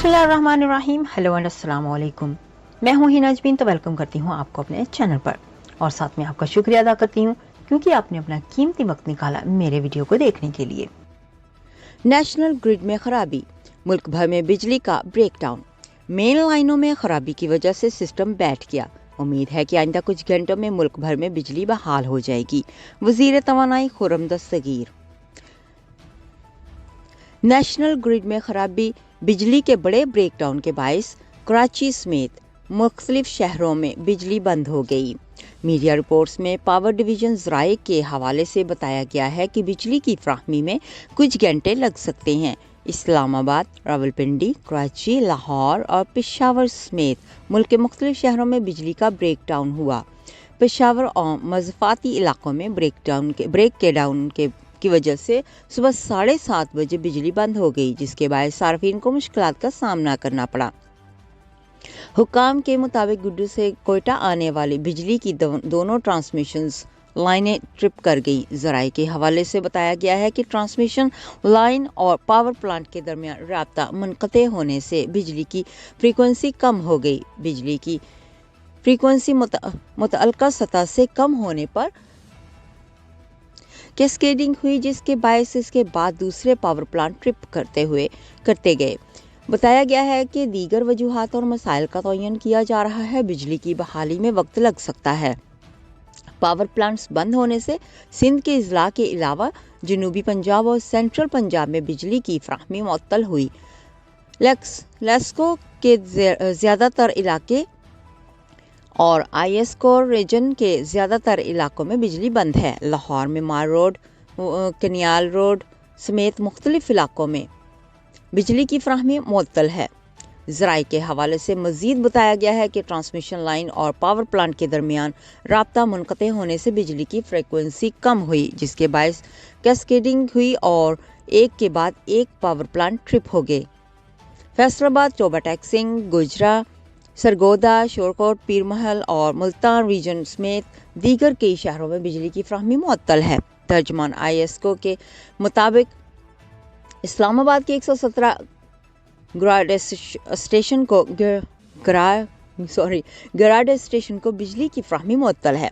बिस्मिल्लाहिर्रहमानिर्रहीम। Hello and अस्सलाम वालेकुम। मैं हूं हिना अजमीन, तो वेलकम करती हूं आपको अपने चैनल पर और साथ में आपका शुक्रिया अदा करती हूं क्योंकि आपने अपना कीमती वक्त निकाला मेरे वीडियो को देखने के लिए। नेशनल ग्रिड में खराबी, मुल्क भर में बिजली का ब्रेकडाउन। मेन लाइनों में खराबी की वजह से सिस्टम बैठ गया। उम्मीद है कि आइंदा कुछ घंटों में मुल्क भर में बिजली बहाल हो जाएगी। वजीर तवानाई खुर्रम दस्तगीर। नेशनल ग्रिड में खराबी, बिजली के बड़े ब्रेकडाउन के बायस कराची समेत मुख्तलिफ शहरों में बिजली बंद हो गई। मीडिया रिपोर्ट्स में पावर डिवीजन ज़राए के हवाले से बताया गया है कि बिजली की फ्राहमी में कुछ घंटे लग सकते हैं। इस्लामाबाद, रावलपिंडी, कराची, लाहौर और पेशावर समेत मुल्क के मुख्तलिफ शहरों में बिजली का ब्रेकडाउन हुआ। पेशावर और मज़फ़ाती इलाकों में ब्रेक की वजह से सुबह 7:30 बजे बिजली बंद हो गई, जिसके बाद सार्फिन को मुश्किलात का सामना करना पड़ा। हुकाम के मुताबिक गुड्डू से कोयटा आने वाली बिजली की दोनों ट्रांसमिशन लाइनें ट्रिप कर गई। ज़राए के हवाले से बताया गया है कि ट्रांसमिशन लाइन और पावर प्लांट के दरमियान राब्ता मुनक़ते होने से बिजली की फ्रीक्वेंसी कम हो गई। बिजली की फ्रीक्वेंसी मुतअल्लिक़ा सतह से कम होने पर कैस्केडिंग हुई, जिसके बायस इसके बाद दूसरे पावर प्लांट ट्रिप करते गए। बताया गया है कि दीगर वजूहात और मसाइल का तयन किया जा रहा है। बिजली की बहाली में वक्त लग सकता है। पावर प्लांट्स बंद होने से सिंध के अजला के अलावा जनूबी पंजाब और सेंट्रल पंजाब में बिजली की फ्राहमी मुअत्तल हुई। लेस्को के ज़्यादातर इलाके और IS कोर रीजन के ज़्यादातर इलाकों में बिजली बंद है। लाहौर में मार रोड, कनियाल रोड समेत मुख्तलिफ इलाकों में बिजली की फ्राहमी मुअत्तल है। ज़राए के हवाले से मज़ीद बताया गया है कि ट्रांसमिशन लाइन और पावर प्लांट के दरमियान राब्ता मुनक़ते होने से बिजली की फ्रीक्वेंसी कम हुई, जिसके बायस कैस्केडिंग हुई और एक के बाद एक पावर प्लांट ट्रिप हो गए। फैसलाबाद, चोबा टैक्सिंग, गुजरा, सरगोदा, शोरकोट, पीर महल और मुल्तान रीजन समेत दीगर कई शहरों में बिजली की फ्राहमी मुअत्तल है। तर्जमान ISCO के मुताबिक इस्लामाबाद के 117 गराडे स्टेशन को बिजली की फ्राहमी मुअत्तल है।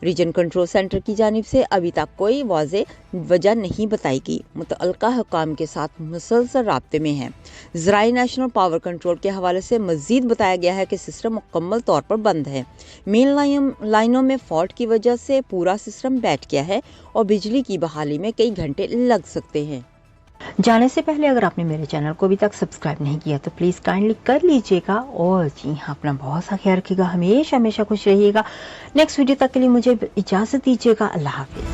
रीजन कंट्रोल सेंटर की जानिब से अभी तक कोई वाज़ेह वजह नहीं बताई गई। मुतअल्लिक़ा हुकाम के साथ मुसलसल राब्ते में है। ज़राए नेशनल पावर कंट्रोल के हवाले से मज़ीद बताया गया है कि सिस्टम मुकम्मल तौर पर बंद है। मेन लाइनों में फॉल्ट की वजह से पूरा सिस्टम बैठ गया है और बिजली की बहाली में कई घंटे लग सकते हैं। जाने से पहले अगर आपने मेरे चैनल को अभी तक सब्सक्राइब नहीं किया तो प्लीज़ काइंडली कर लीजिएगा और जी हाँ, अपना बहुत सा ख्याल रखिएगा। हमेशा खुश रहिएगा। नेक्स्ट वीडियो तक के लिए मुझे इजाज़त दीजिएगा। अल्लाह हाफिज़।